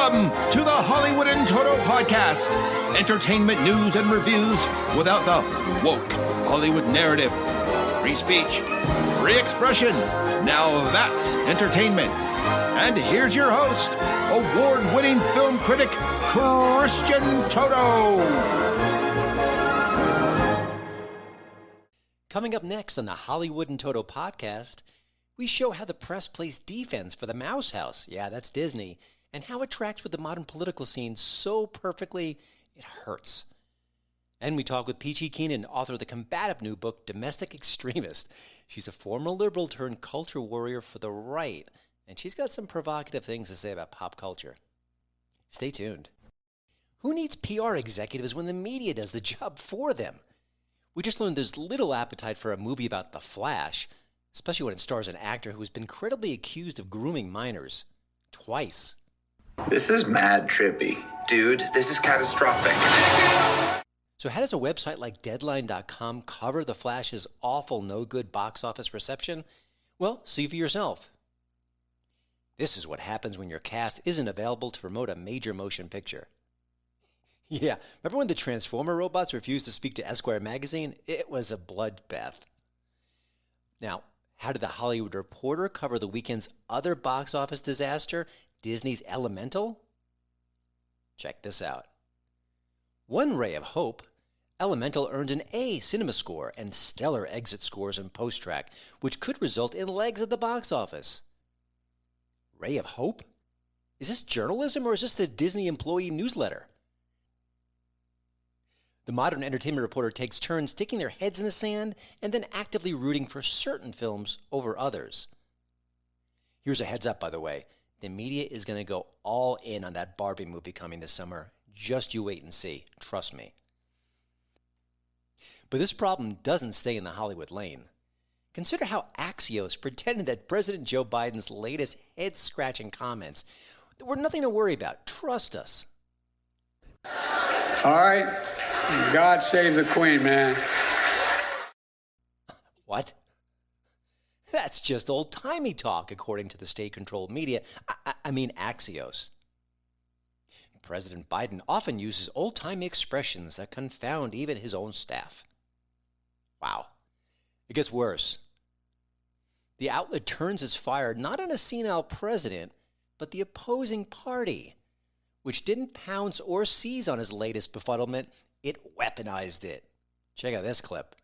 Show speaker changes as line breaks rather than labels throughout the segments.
Welcome to the Hollywood and Toto podcast. Entertainment news and reviews without the woke Hollywood narrative. Free speech, free expression. Now that's entertainment. And here's your host, award-winning film critic, Christian Toto.
Coming up next on the Hollywood and Toto podcast, we show how the press plays defense for the Mouse House. Yeah, that's Disney. And how it tracks with the modern political scene so perfectly, it hurts. And we talk with Peachy Keenan, author of the combative new book, Domestic Extremist. She's a former liberal turned culture warrior for the right, and she's got some provocative things to say about pop culture. Stay tuned. Who needs PR executives when the media does the job for them? We just learned there's little appetite for a movie about the Flash, especially when it stars an actor who has been credibly accused of grooming minors. Twice.
This is mad trippy. Dude, this is catastrophic.
So how does a website like Deadline.com cover the Flash's awful no-good box office reception? Well, see for yourself. This is what happens when your cast isn't available to promote a major motion picture. Yeah, remember when the Transformer robots refused to speak to Esquire magazine? It was a bloodbath. Now, how did the Hollywood Reporter cover the weekend's other box office disaster, Disney's Elemental? Check this out. One ray of hope, Elemental earned an A cinema score and stellar exit scores in post-track, which could result in legs at the box office. Ray of hope? Is this journalism or is this the Disney employee newsletter? The modern entertainment reporter takes turns sticking their heads in the sand and then actively rooting for certain films over others. Here's a heads up, by the way. The media is going to go all in on that Barbie movie coming this summer. Just you wait and see. Trust me. But this problem doesn't stay in the Hollywood lane. Consider how Axios pretended that President Joe Biden's latest head-scratching comments were nothing to worry about. Trust us.
All right. God save the Queen, man.
What? That's just old-timey talk, according to the state-controlled media. I mean Axios. President Biden often uses old-timey expressions that confound even his own staff. Wow. It gets worse. The outlet turns its fire not on a senile president, but the opposing party, which didn't pounce or seize on his latest befuddlement. It weaponized it. Check out this clip.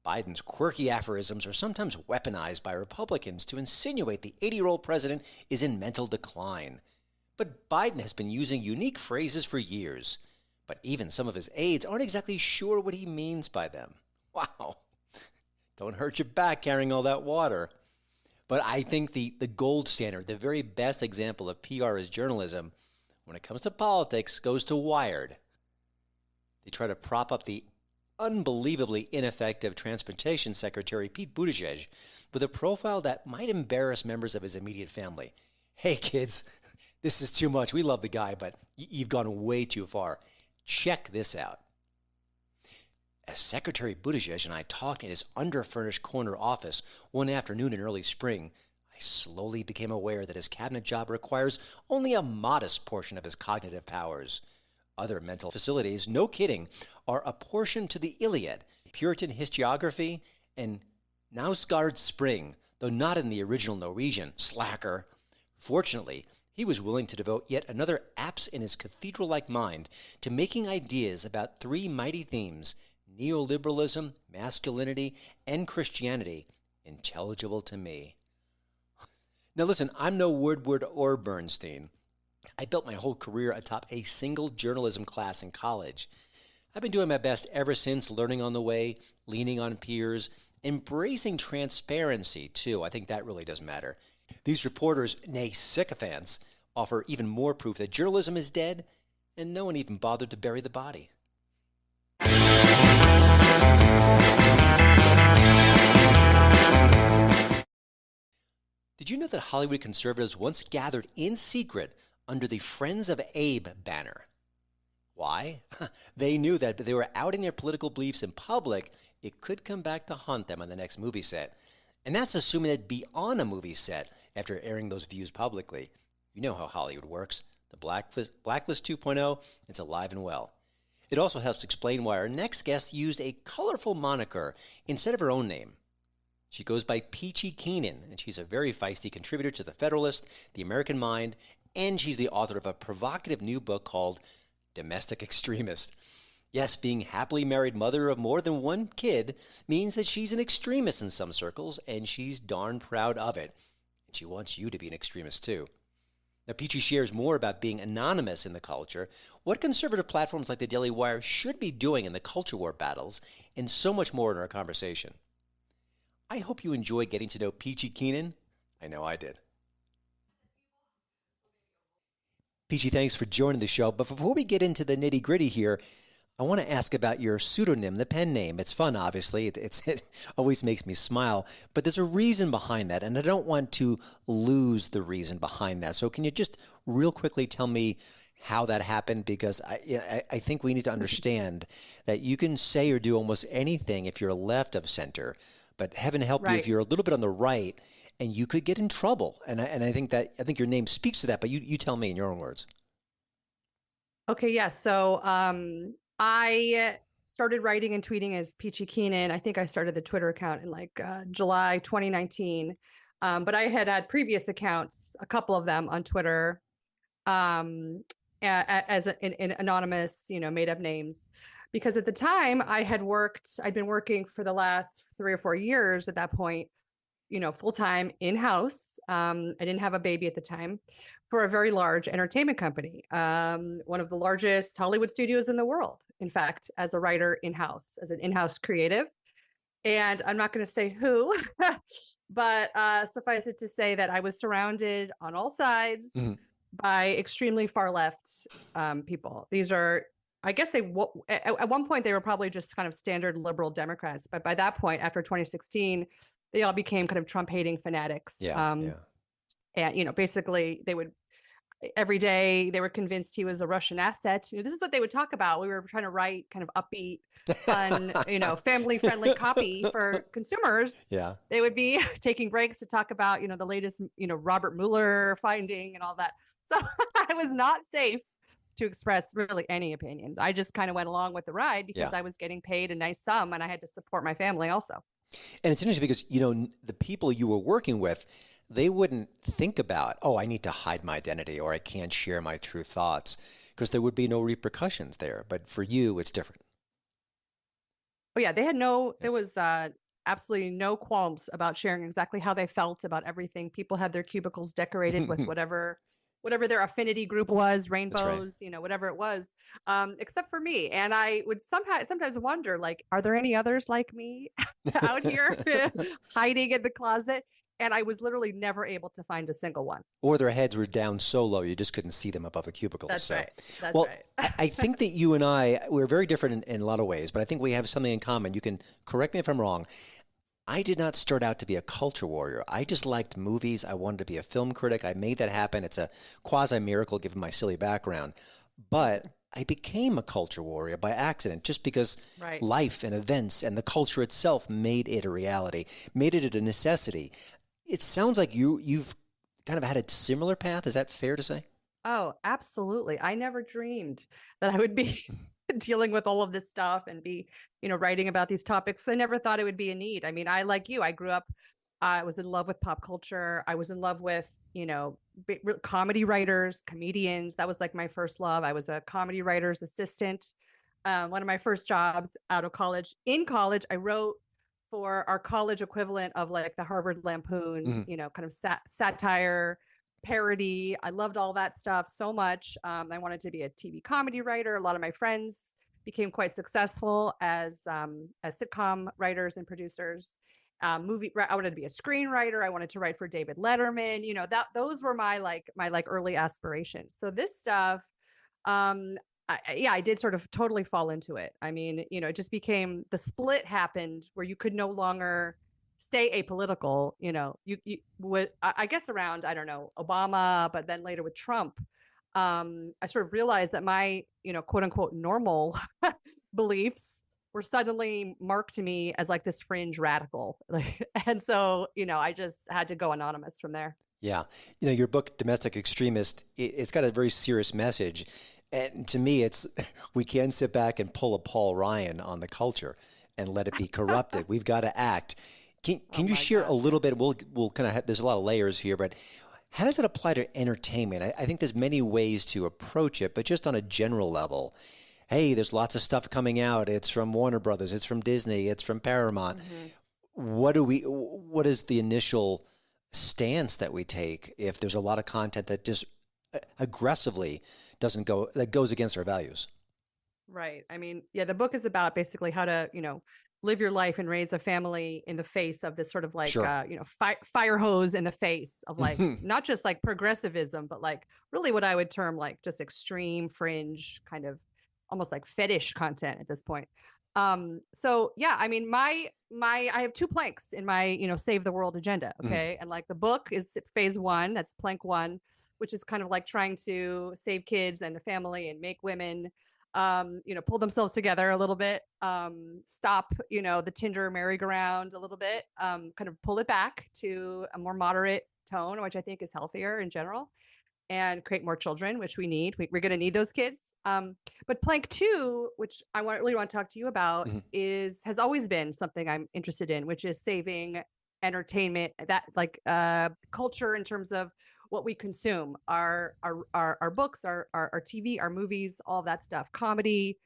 Biden's quirky aphorisms are sometimes weaponized by Republicans to insinuate the 80-year-old president is in mental decline. But Biden has been using unique phrases for years, but even some of his aides aren't exactly sure what he means by them. Wow. Don't hurt your back carrying all that water. But I think the gold standard, the very best example of PR as journalism, when it comes to politics, goes to Wired. They try to prop up the unbelievably ineffective Transportation Secretary Pete Buttigieg with a profile that might embarrass members of his immediate family. Hey kids, this is too much. We love the guy, but you've gone way too far. Check this out. As Secretary Buttigieg and I talked in his underfurnished corner office one afternoon in early spring, I slowly became aware that his cabinet job requires only a modest portion of his cognitive powers. Other mental facilities, no kidding, are apportioned to the Iliad, Puritan historiography, and Knausgaard Spring, though not in the original Norwegian. Slacker. Fortunately, he was willing to devote yet another apse in his cathedral-like mind to making ideas about three mighty themes, neoliberalism, masculinity, and Christianity, intelligible to me. Now listen, I'm no Woodward or Bernstein. I built my whole career atop a single journalism class in college. I've been doing my best ever since, learning on the way, leaning on peers, embracing transparency, too. I think that really does matter. These reporters, nay sycophants, offer even more proof that journalism is dead, and no one even bothered to bury the body. Did you know that Hollywood conservatives once gathered in secret under the Friends of Abe banner? Why? They knew that if they were outing their political beliefs in public, it could come back to haunt them on the next movie set. And that's assuming they'd be on a movie set after airing those views publicly. You know how Hollywood works. The Blacklist 2.0, it's alive and well. It also helps explain why our next guest used a colorful moniker instead of her own name. She goes by Peachy Keenan, and she's a very feisty contributor to The Federalist, The American Mind, and she's the author of a provocative new book called Domestic Extremist. Yes, being happily married mother of more than one kid means that she's an extremist in some circles, and she's darn proud of it. And she wants you to be an extremist too. Now, Peachy shares more about being anonymous in the culture, what conservative platforms like the Daily Wire should be doing in the culture war battles, and so much more in our conversation. I hope you enjoy getting to know Peachy Keenan. I know I did. Peachy, thanks for joining the show. But before we get into the nitty-gritty here, I want to ask about your pseudonym, the pen name. It's fun, obviously. It always makes me smile. But there's a reason behind that, and I don't want to lose the reason behind that. So can you just real quickly tell me how that happened? Because I think we need to understand that you can say or do almost anything if you're left of center. But heaven help you if you're a little bit on the right, and you could get in trouble. And I think your name speaks to that. But you tell me in your own words.
Okay, yeah. So I started writing and tweeting as Peachy Keenan. I think I started the Twitter account in like July 2019. But I had previous accounts, a couple of them on Twitter, as in anonymous, made up names. Because at the time I'd been working for the last 3 or 4 years at that point, full time in-house. I didn't have a baby at the time, for a very large entertainment company, one of the largest Hollywood studios in the world, in fact, as a writer in-house, as an in-house creative. And I'm not going to say who, but suffice it to say that I was surrounded on all sides by extremely far left people. These are, I guess at one point they were probably just kind of standard liberal Democrats, but by that point, after 2016, they all became kind of Trump-hating fanatics. And basically every day they were convinced he was a Russian asset. This is what they would talk about. We were trying to write kind of upbeat, fun, family-friendly copy for consumers.
Yeah.
They would be taking breaks to talk about, the latest, Robert Mueller finding and all that. So I was not safe to express really any opinion. I just kind of went along with the ride because I was getting paid a nice sum and I had to support my family also.
And it's interesting because, the people you were working with, they wouldn't think about, I need to hide my identity or I can't share my true thoughts, because there would be no repercussions there. But for you, it's different.
Oh, yeah. There was absolutely no qualms about sharing exactly how they felt about everything. People had their cubicles decorated with whatever their affinity group was, rainbows, whatever it was, except for me. And I would sometimes wonder, like, are there any others like me out here hiding in the closet? And I was literally never able to find a single one.
Or their heads were down so low, you just couldn't see them above the cubicles.
That's right. That's
right. I think that you and we're very different in a lot of ways, but I think we have something in common. You can correct me if I'm wrong. I did not start out to be a culture warrior. I just liked movies. I wanted to be a film critic. I made that happen. It's a quasi-miracle given my silly background. But I became a culture warrior by accident, just because life and events and the culture itself made it a reality, made it a necessity. It sounds like you've kind of had a similar path. Is that fair to say?
Oh, absolutely. I never dreamed that I would be dealing with all of this stuff and be, writing about these topics. I never thought it would be a need. I mean, like you, I grew up, I was in love with pop culture. I was in love with, comedy writers, comedians. That was like my first love. I was a comedy writer's assistant. One of my first jobs out of college. In college, I wrote for our college equivalent of like the Harvard Lampoon, kind of satire, parody. I loved all that stuff so much. I wanted to be a TV comedy writer. A lot of my friends became quite successful as sitcom writers and producers. I wanted to be a screenwriter. I wanted to write for David Letterman. Those were my early aspirations. So this stuff, I did sort of totally fall into it. I mean, it just became, the split happened where you could no longer stay apolitical. You would, I guess around, I don't know, Obama, but then later with Trump, I sort of realized that my, quote unquote, normal beliefs were suddenly marked to me as like this fringe radical. And so, I just had to go anonymous from there.
Yeah. Your book, Domestic Extremist, it's got a very serious message. And to me, it's we can't sit back and pull a Paul Ryan on the culture and let it be corrupted. We've got to act. Can you share a little bit? We'll kind of there's a lot of layers here, but how does it apply to entertainment? I think there's many ways to approach it, but just on a general level, hey, there's lots of stuff coming out. It's from Warner Brothers, it's from Disney, it's from Paramount. What is the initial stance that we take if there's a lot of content that just aggressively that goes against our values?
Right. I mean, yeah, the book is about basically how to, live your life and raise a family in the face of this sort of like,
Sure.
fire hose in the face of like, not just like progressivism, but like really what I would term like just extreme fringe kind of almost like fetish content at this point. So yeah, I mean, I have two planks in my, save the world agenda. Okay. And like the book is phase one, that's plank one, which is kind of like trying to save kids and the family and make women, pull themselves together a little bit, stop, the Tinder merry-go-round a little bit, kind of pull it back to a more moderate tone, which I think is healthier in general, and create more children, which we need. We're going to need those kids. But plank two, which I really want to talk to you about, has always been something I'm interested in, which is saving entertainment, that like culture in terms of what we consume, our books, our TV, our movies, all that stuff, comedy,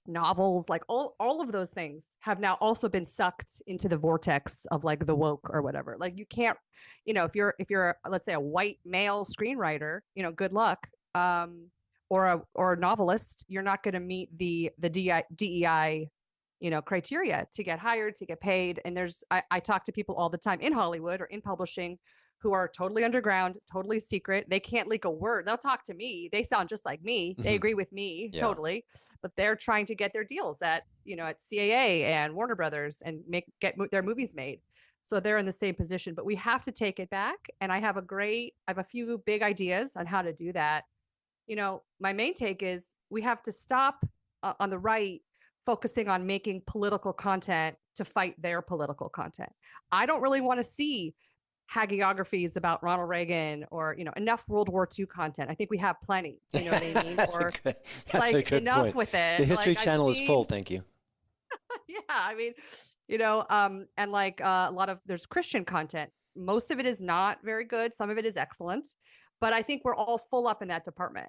novels, like all of those things have now also been sucked into the vortex of like the woke or whatever. Like you can't, if you're let's say a white male screenwriter, good luck, or a novelist, you're not going to meet the DEI criteria to get hired, to get paid. And I talk to people all the time in Hollywood or in publishing who are totally underground, totally secret. They can't leak a word. They'll talk to me. They sound just like me. They agree with me totally, but they're trying to get their deals at CAA and Warner Brothers and get their movies made. So they're in the same position, but we have to take it back. And I have a few big ideas on how to do that. My main take is we have to stop on the right focusing on making political content to fight their political content. I don't really want to see hagiographies about Ronald Reagan or, enough World War II content. I think, we have plenty, you know what I mean?
That's
or
a good
enough
point.
with it.
The History
Like,
Channel is full. Thank you.
Yeah. I mean, and like a lot of, there's Christian content. Most of it is not very good. Some of it is excellent, but I think we're all full up in that department.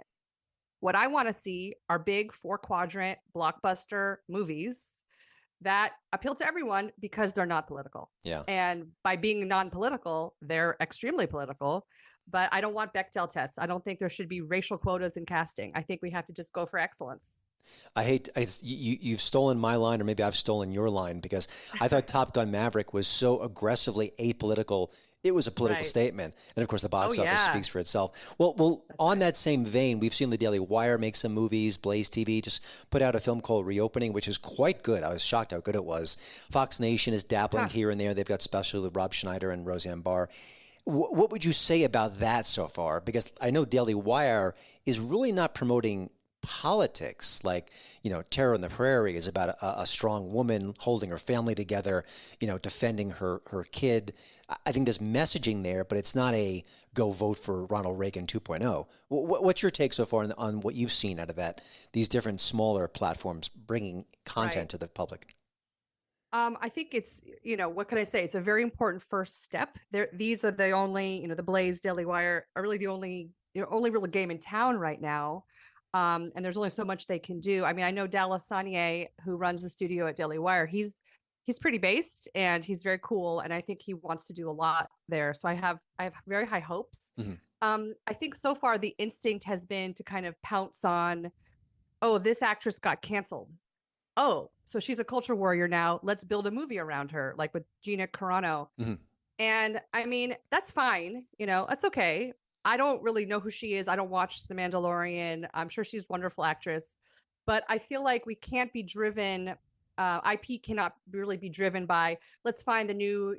What I want to see are big 4-quadrant blockbuster movies that appeal to everyone because they're not political.
Yeah.
And by being non-political, they're extremely political. But I don't want Bechdel tests. I don't think there should be racial quotas in casting. I think we have to just go for excellence.
You've stolen my line, or maybe I've stolen your line, because I thought Top Gun Maverick was so aggressively apolitical. It was a political statement. And of course, the box office speaks for itself. Well, on that same vein, we've seen the Daily Wire make some movies. Blaze TV just put out a film called Reopening, which is quite good. I was shocked how good it was. Fox Nation is dabbling here and there. They've got specials with Rob Schneider and Roseanne Barr. What would you say about that so far? Because I know Daily Wire is really not promoting politics. Like, Terror in the Prairie is about a strong woman holding her family together, defending her kid. I think there's messaging there, but it's not a go vote for Ronald Reagan 2.0. What's your take so far on what you've seen out of these different smaller platforms bringing content to the public?
I think it's, what can I say? It's a very important first step. These are the only, the Blaze, Daily Wire are really the only real game in town right now. And there's only so much they can do. I mean, I know Dallas Sanier, who runs the studio at Daily Wire. He's pretty based and he's very cool. And I think he wants to do a lot there. So I have very high hopes. I think so far the instinct has been to kind of pounce on, oh, this actress got canceled. Oh, so she's a culture warrior now. Let's build a movie around her, like with Gina Carano. And I mean, that's fine. That's okay. I don't really know who she is. I don't watch The Mandalorian. I'm sure she's a wonderful actress, but I feel like we can't be driven. IP cannot really be driven by, let's find the new,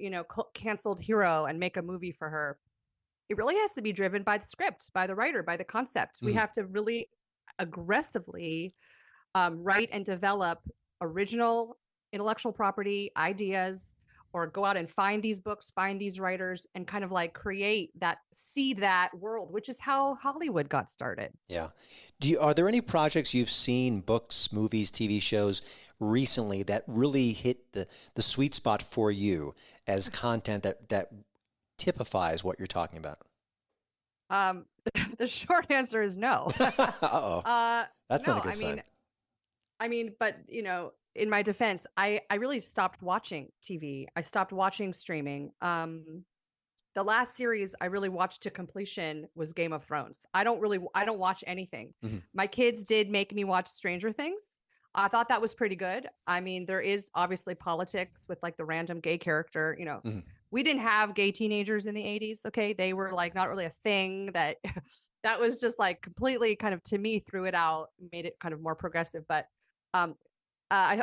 canceled hero and make a movie for her. It really has to be driven by the script, by the writer, by the concept. We have to really aggressively write and develop original intellectual property ideas or go out and find these books, find these writers, and kind of like see that world, which is how Hollywood got started.
Yeah. Are there any projects you've seen, books, movies, TV shows recently that really hit the sweet spot for you as content that typifies what you're talking about?
The short answer is no.
Uh-oh. That's
no,
not a good sign.
But in my defense, I really stopped watching TV. I stopped watching streaming. The last series I really watched to completion was Game of Thrones. I don't watch anything.
Mm-hmm.
My kids did make me watch Stranger Things. I thought that was pretty good. I mean, there is obviously politics with like the random gay character,
Mm-hmm.
We didn't have gay teenagers in the 80s. Okay. They were like not really a thing that was just like completely kind of, to me, threw it out, made it kind of more progressive. But I'm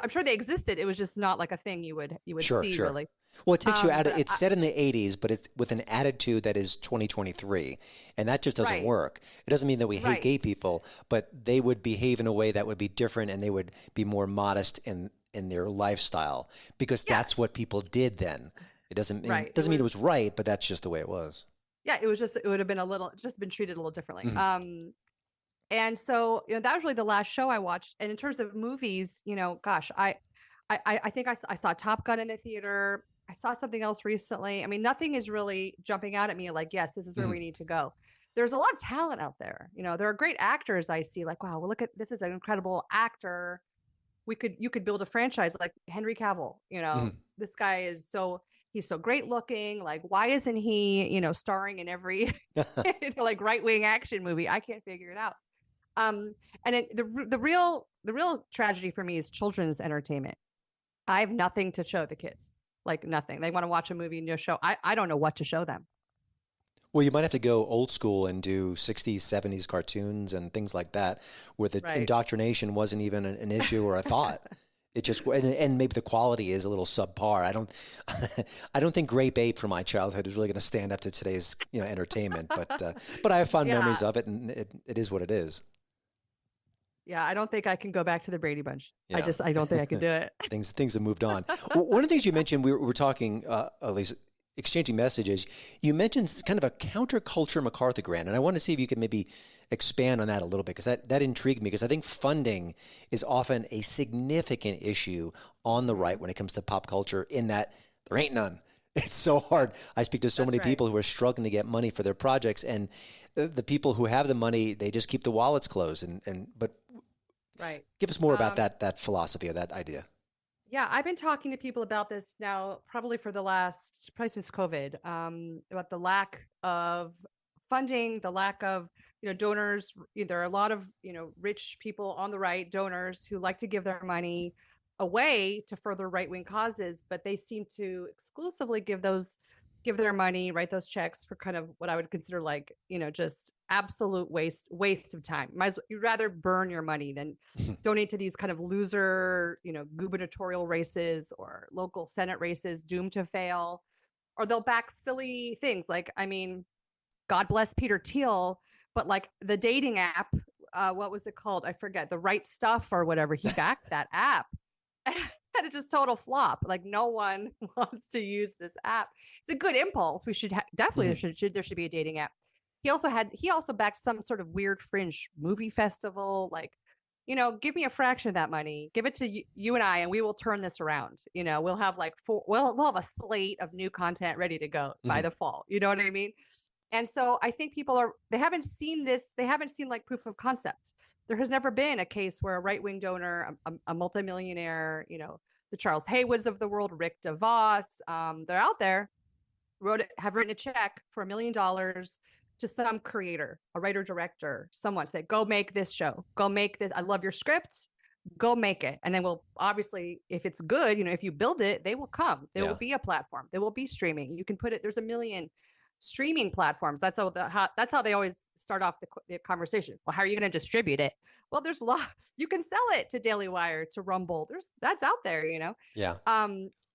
sure they existed. It was just not like a thing you would
Sure.
see really.
Well, it takes you out of, it's set in the 80s, but it's with an attitude that is 2023. And that just doesn't
Right.
work. It doesn't mean that we hate
Right.
gay people, but they would behave in a way that would be different, and they would be more modest in their lifestyle, because that's what people did then. It doesn't mean,
Right.
mean it was right, but that's just the way it was.
Yeah, it would have been just been treated a little differently. And so, that was really the last show I watched. And in terms of movies, gosh, I think I saw Top Gun in the theater. I saw something else recently. I mean, nothing is really jumping out at me like, yes, this is where we need to go. There's a lot of talent out there. There are great actors I see, like, wow, well, look at, this is an incredible actor. You could build a franchise like Henry Cavill. This guy he's so great looking. Like, why isn't he, starring in every like right-wing action movie? I can't figure it out. And the real tragedy for me is children's entertainment. I have nothing to show the kids, like nothing. They want to watch a movie and show. I don't know what to show them.
Well, you might have to go old school and do 60s, 70s cartoons and things like that, where the indoctrination wasn't even an issue or a thought. It just, and maybe the quality is a little subpar. I don't think Grape Ape from my childhood is really going to stand up to today's entertainment, but I have fond memories of it, and it is what it is.
Yeah, I don't think I can go back to the Brady Bunch.
Yeah.
I don't think I can do it.
Things have moved on. One of the things you mentioned, we were talking, at least exchanging messages, you mentioned kind of a counterculture MacArthur grant, and I want to see if you could maybe expand on that a little bit, because that intrigued me, because I think funding is often a significant issue on the right when it comes to pop culture, in that there ain't none. It's so hard. I speak to so many people who are struggling to get money for their projects, and the people who have the money, they just keep the wallets closed. But give us more about that philosophy or that idea.
Yeah, I've been talking to people about this now probably since COVID, about the lack of funding, the lack of, donors. There are a lot of, rich people on the right, donors who like to give their money away to further right-wing causes, but they seem to exclusively give their money, write those checks for kind of what I would consider like, just absolute waste of time. You'd rather burn your money than donate to these kind of loser, gubernatorial races or local Senate races doomed to fail, or they'll back silly things. Like, I mean, God bless Peter Thiel, but like the dating app, what was it called? I forget, The Right Stuff or whatever. He backed that app. And it just total flop. Like, no one wants to use this app. It's a good impulse. We should definitely there should be a dating app. He also backed some sort of weird fringe movie festival. Like, give me a fraction of that money. Give it to you and I, and we will turn this around. We'll have like we'll have a slate of new content ready to go by the fall. You know what I mean? And so I think people they haven't seen this. They haven't seen like proof of concept. There has never been a case where a right-wing donor, a multimillionaire, the Charles Haywoods of the world, Rick DeVos, they're out there, have written a check for $1 million to some creator, a writer, director, someone, say, go make this show, go make this. I love your script, go make it. And then we'll obviously, if it's good, if you build it, they will come. There will be a platform. There will be streaming. You can put it, there's a million streaming platforms. That's how they always start off the conversation. Well, how are you going to distribute it? Well, there's a lot. You can sell it to Daily Wire, to Rumble. That's out there,
Yeah.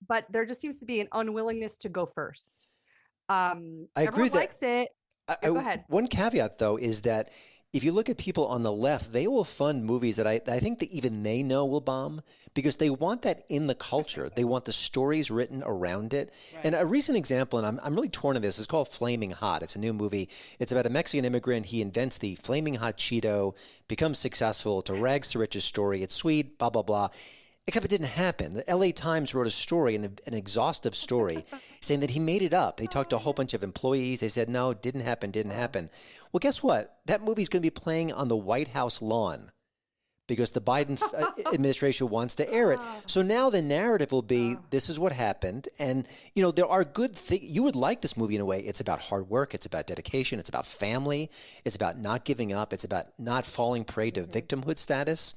But there just seems to be an unwillingness to go first.
I agree with
likes it. Go ahead.
One caveat, though, is that if you look at people on the left, they will fund movies that I think that even they know will bomb because they want that in the culture. They want the stories written around it. Right. And a recent example, and I'm really torn on this, is called Flaming Hot. It's a new movie. It's about a Mexican immigrant. He invents the Flaming Hot Cheeto, becomes successful. It's a rags to riches story. It's sweet, blah, blah, blah. Except it didn't happen. The LA Times wrote a story, an exhaustive story, saying that he made it up. They talked to a whole bunch of employees. They said, no, didn't happen. Well, guess what? That movie's going to be playing on the White House lawn because the Biden administration wants to air it. So now the narrative will be, this is what happened. And, you know, there are good things. You would like this movie in a way. It's about hard work. It's about dedication. It's about family. It's about not giving up. It's about not falling prey to victimhood status.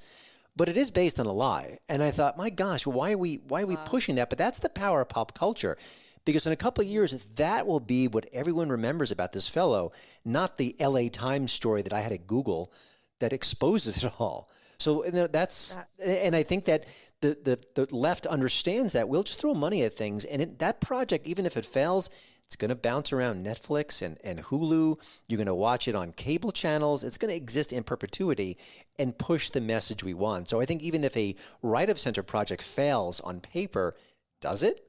But it is based on a lie. And I thought, my gosh, why are we pushing that? But that's the power of pop culture. Because in a couple of years, that will be what everyone remembers about this fellow, not the LA Times story that I had to Google that exposes it all. So and I think that the left understands that. We'll just throw money at things. And that project, even if it fails, it's going to bounce around Netflix and Hulu. You're going to watch it on cable channels. It's going to exist in perpetuity and push the message we want. So I think even if a right-of-center project fails on paper, does it?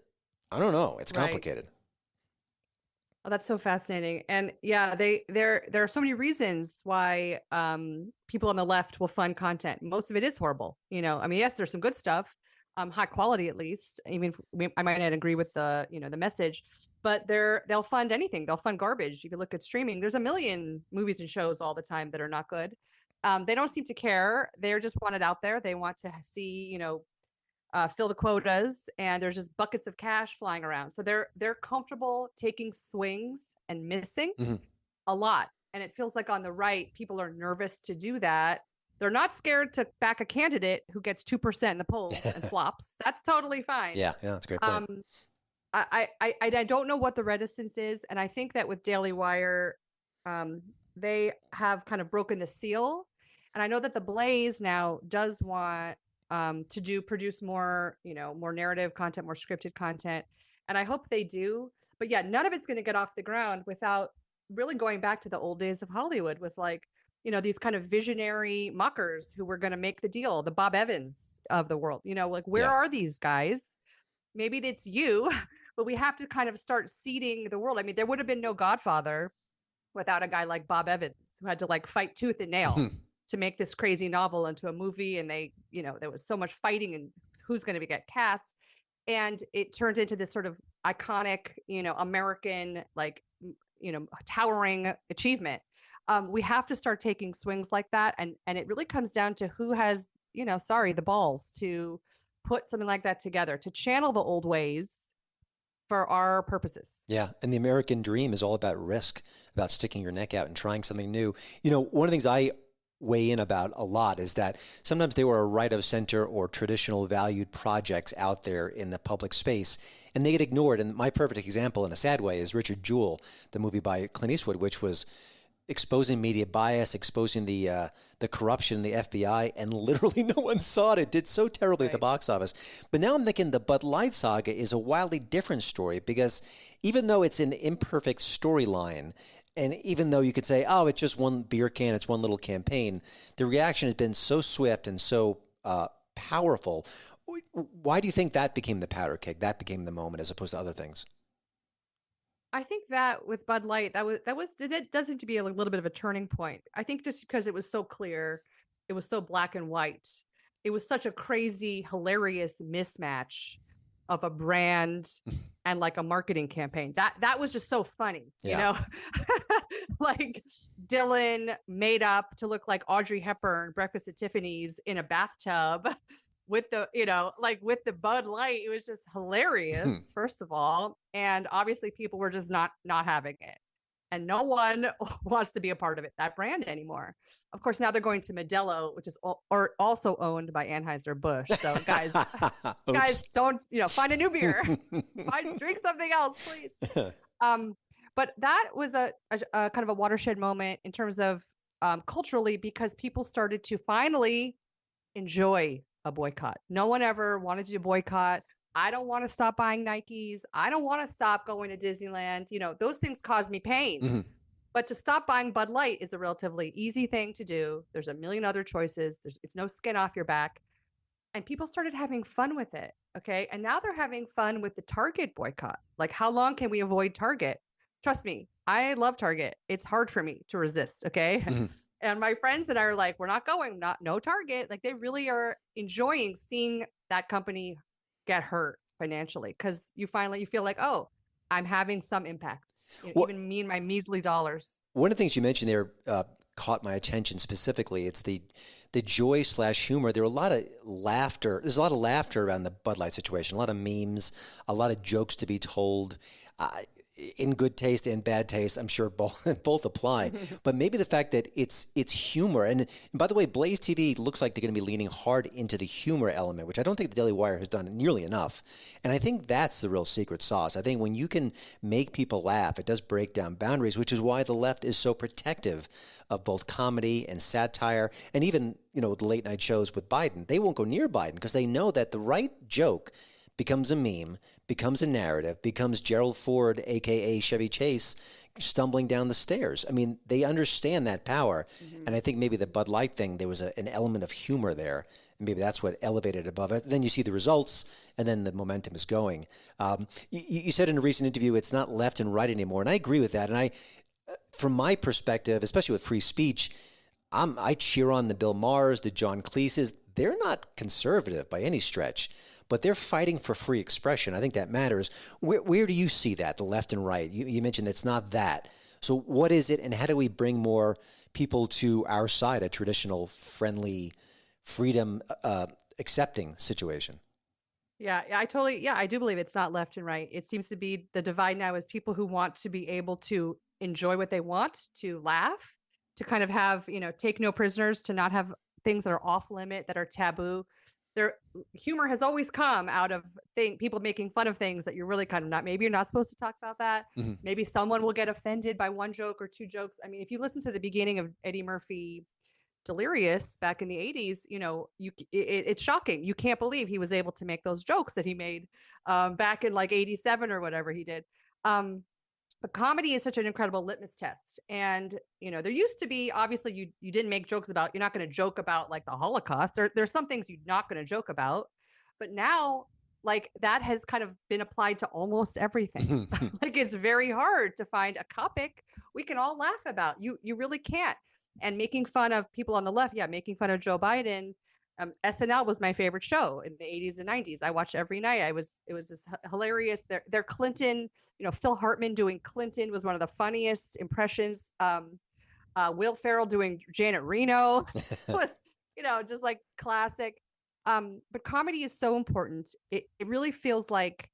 I don't know. It's complicated.
Oh, that's so fascinating. And yeah, there are so many reasons why people on the left will fund content. Most of it is horrible. You know, I mean, yes, there's some good stuff, high quality at least. Even I might not agree with the message, but they'll fund anything. They'll fund garbage. You can look at streaming. There's a million movies and shows all the time that are not good. They don't seem to care. They just want it out there. They want to see, fill the quotas, and there's just buckets of cash flying around. So they're comfortable taking swings and missing a lot. And it feels like on the right, people are nervous to do that. They're not scared to back a candidate who gets 2% in the polls and flops. That's totally fine.
Yeah, that's a great point.
I don't know what the reticence is, and I think that with Daily Wire, they have kind of broken the seal. And I know that the Blaze now does want to produce more, more narrative content, more scripted content. And I hope they do. But yeah, none of it's going to get off the ground without really going back to the old days of Hollywood with these kind of visionary muckers who were going to make the deal, the Bob Evans of the world. Where are these guys? Maybe it's you, but we have to kind of start seeding the world. I mean, there would have been no Godfather without a guy like Bob Evans who had to fight tooth and nail to make this crazy novel into a movie. And they, there was so much fighting and who's going to get cast. And it turned into this sort of iconic, American, towering achievement. We have to start taking swings like that. And it really comes down to who has, the balls to put something like that together, to channel the old ways for our purposes.
Yeah. And the American dream is all about risk, about sticking your neck out and trying something new. One of the things I weigh in about a lot is that sometimes they were a right of center or traditional valued projects out there in the public space and they get ignored. And my perfect example in a sad way is Richard Jewell, the movie by Clint Eastwood, which was exposing media bias, exposing the corruption in the FBI, and literally no one saw it. It did so terribly at the box office. But now I'm thinking the Bud Light saga is a wildly different story because even though it's an imperfect storyline, and even though you could say, oh, it's just one beer can, it's one little campaign, the reaction has been so swift and so powerful. Why do you think that became the powder keg? That became the moment as opposed to other things?
I think that with Bud Light, it does seem to be a little bit of a turning point. I think just because it was so clear, it was so black and white. It was such a crazy, hilarious mismatch of a brand and a marketing campaign. That was just so funny, Dylan made up to look like Audrey Hepburn, Breakfast at Tiffany's in a bathtub with the, with the Bud Light. It was just hilarious, first of all. And obviously people were just not having it. And no one wants to be a part of that brand anymore. Of course, now they're going to Modelo, which is also owned by Anheuser-Busch. So guys, don't, find a new beer. Drink something else, please. But that was a kind of a watershed moment in terms of culturally, because people started to finally enjoy a boycott. No one ever wanted to do boycott. I don't want to stop buying Nikes. I don't want to stop going to Disneyland. Those things cause me pain. But to stop buying Bud Light is a relatively easy thing to do. There's a million other choices. It's no skin off your back. And people started having fun with it. Okay. And now they're having fun with the Target boycott. Like, how long can we avoid Target? Trust me, I love Target. It's hard for me to resist. Okay. Mm-hmm. And my friends and I are like, we're not going, no Target. Like, they really are enjoying seeing that company get hurt financially, because you feel like, oh, I'm having some impact, even me and my measly dollars.
One of the things you mentioned there caught my attention specifically. It's the joy/humor. There are a lot of laughter. There's a lot of laughter around the Bud Light situation, a lot of memes, a lot of jokes to be told. In good taste and bad taste, I'm sure both apply. But maybe the fact that it's humor. And by the way, Blaze TV looks like they're going to be leaning hard into the humor element, which I don't think the Daily Wire has done nearly enough. And I think that's the real secret sauce. I think when you can make people laugh, it does break down boundaries, which is why the left is so protective of both comedy and satire. And even, the late night shows with Biden, they won't go near Biden because they know that the right joke becomes a meme, becomes a narrative, becomes Gerald Ford, a.k.a. Chevy Chase, stumbling down the stairs. I mean, they understand that power. Mm-hmm. And I think maybe the Bud Light thing, there was an element of humor there. And maybe that's what elevated above it. Then you see the results, and then the momentum is going. You said in a recent interview, it's not left and right anymore. And I agree with that. And from my perspective, especially with free speech, I cheer on the Bill Maher's, the John Cleese's. They're not conservative by any stretch, but they're fighting for free expression. I think that matters. Where do you see that, the left and right? You mentioned it's not that. So what is it, and how do we bring more people to our side, a traditional, friendly, freedom, accepting situation?
Yeah, I do believe it's not left and right. It seems to be the divide now is people who want to be able to enjoy what they want, to laugh, to kind of have, take no prisoners, to not have things that are off limit, that are taboo. Their humor has always come out of people making fun of things that you're really kind of maybe you're not supposed to talk about that. Mm-hmm. Maybe someone will get offended by one joke or two jokes. I mean, if you listen to the beginning of Eddie Murphy Delirious back in the 80s, it's shocking. You can't believe he was able to make those jokes that he made back in like 87 or whatever he did. But comedy is such an incredible litmus test. And, there used to be, obviously you didn't make jokes about, you're not going to joke about like the Holocaust. There's some things you're not going to joke about, but now like that has kind of been applied to almost everything. Like, it's very hard to find a topic we can all laugh about. You really can't. And making fun of people on the left. Yeah. Making fun of Joe Biden. SNL was my favorite show in the 80s and 90s. I watched every night. It was just hilarious. Their Clinton, Phil Hartman doing Clinton was one of the funniest impressions. Will Ferrell doing Janet Reno was, just like classic. But comedy is so important. It really feels like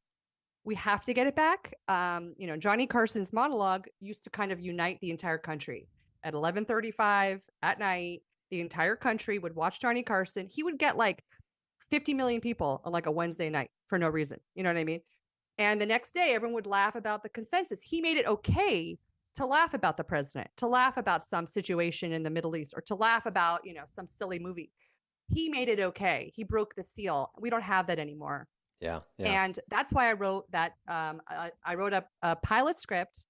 we have to get it back. Johnny Carson's monologue used to kind of unite the entire country at 11:35 at night. The entire country would watch Johnny Carson. He would get like 50 million people on like a Wednesday night for no reason. You know what I mean? And the next day, everyone would laugh about the consensus. He made it okay to laugh about the president, to laugh about some situation in the Middle East, or to laugh about, some silly movie. He made it okay. He broke the seal. We don't have that anymore.
Yeah.
And that's why I wrote that. I wrote a pilot script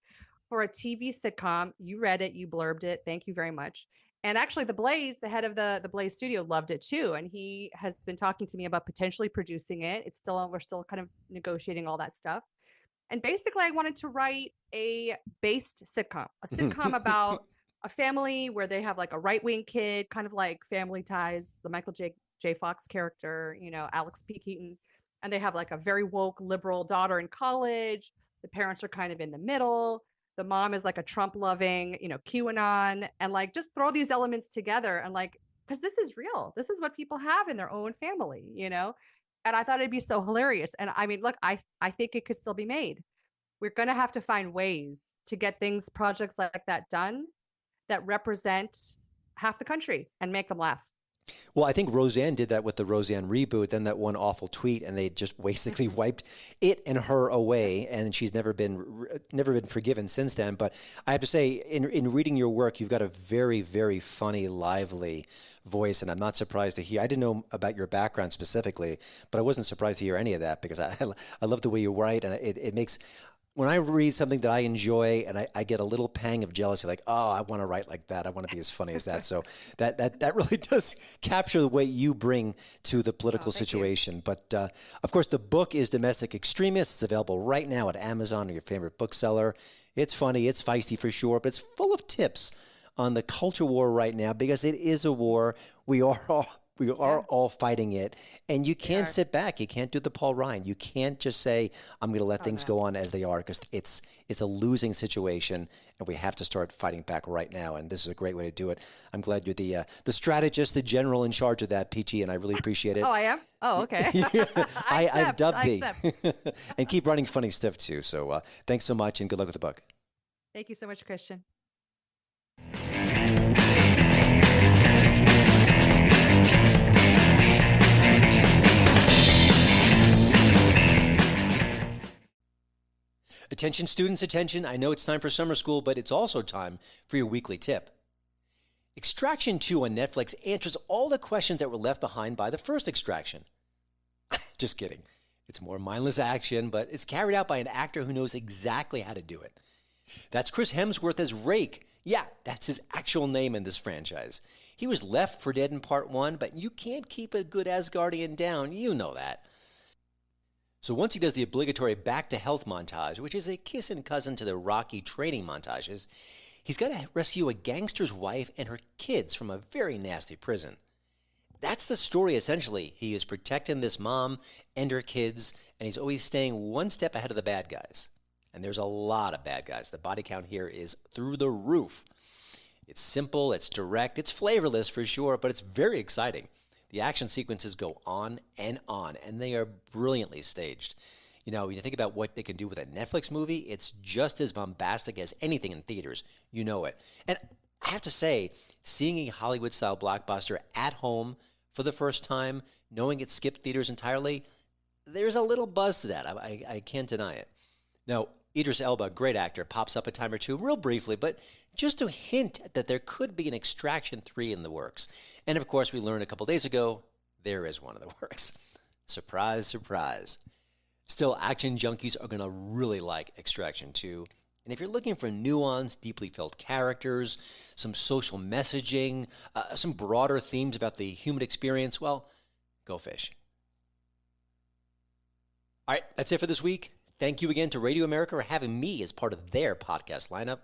for a TV sitcom. You read it. You blurbed it. Thank you very much. And actually, the head of the Blaze studio, loved it too. And he has been talking to me about potentially producing it. We're still kind of negotiating all that stuff. And basically, I wanted to write a sitcom about a family where they have like a right-wing kid, kind of like Family Ties, the Michael J. Fox character, Alex P. Keaton. And they have like a very woke liberal daughter in college. The parents are kind of in the middle. The mom is like a Trump loving, QAnon, and like just throw these elements together and like, because this is real. This is what people have in their own family, And I thought it'd be so hilarious. And I mean, look, I think it could still be made. We're going to have to find ways to get projects like that done that represent half the country and make them laugh.
Well, I think Roseanne did that with the Roseanne reboot, then that one awful tweet, and they just basically wiped it and her away, and she's never been forgiven since then. But I have to say, in reading your work, you've got a very, very funny, lively voice, and I'm not surprised to hear. I didn't know about your background specifically, but I wasn't surprised to hear any of that because I love the way you write, and it makes When I read something that I enjoy and I get a little pang of jealousy, like, oh, I want to write like that. I want to be as funny as that. So that really does capture the way you bring to the political situation. You. But of course, the book is Domestic Extremists. It's available right now at Amazon or your favorite bookseller. It's funny, it's feisty for sure, but it's full of tips on the culture war right now, because it is a war. We are all fighting it, and you can't sit back. You can't do the Paul Ryan. You can't just say, I'm going to let things go on as they are, because it's a losing situation, and we have to start fighting back right now, and this is a great way to do it. I'm glad you're the strategist, the general in charge of that, Peachy, and I really appreciate it.
Oh, I am? Oh, okay.
I've dubbed thee. And keep running funny stuff, too. So thanks so much, and good luck with the book.
Thank you so much, Christian.
Attention students, attention. I know it's time for summer school, but it's also time for your weekly tip. Extraction 2 on Netflix answers all the questions that were left behind by the first Extraction. Just kidding. It's more mindless action, but it's carried out by an actor who knows exactly how to do it. That's Chris Hemsworth as Rake. Yeah, that's his actual name in this franchise. He was left for dead in part 1, but you can't keep a good Asgardian down. You know that. So once he does the obligatory back to health montage, which is a kissing cousin to the Rocky training montages, he's got to rescue a gangster's wife and her kids from a very nasty prison. That's the story, essentially. He is protecting this mom and her kids, and he's always staying one step ahead of the bad guys. And there's a lot of bad guys. The body count here is through the roof. It's simple, it's direct, it's flavorless for sure, but it's very exciting. The action sequences go on, and they are brilliantly staged. You know, when you think about what they can do with a Netflix movie, it's just as bombastic as anything in theaters. You know it. And I have to say, seeing a Hollywood-style blockbuster at home for the first time, knowing it skipped theaters entirely, there's a little buzz to that. I can't deny it. Now, Idris Elba, great actor, pops up a time or two real briefly, but just to hint that there could be an Extraction 3 in the works. And of course, we learned a couple days ago, there is one in the works. Surprise, surprise. Still, action junkies are going to really like Extraction 2. And if you're looking for nuanced, deeply felt characters, some social messaging, some broader themes about the human experience, well, go fish. All right, that's it for this week. Thank you again to Radio America for having me as part of their podcast lineup.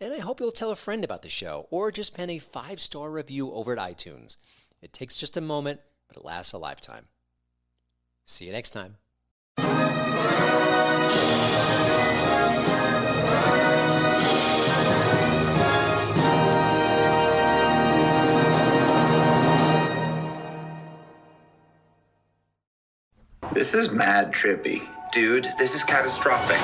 And I hope you'll tell a friend about the show or just pen a 5-star review over at iTunes. It takes just a moment, but it lasts a lifetime. See you next time.
This is mad trippy. Dude, this is catastrophic.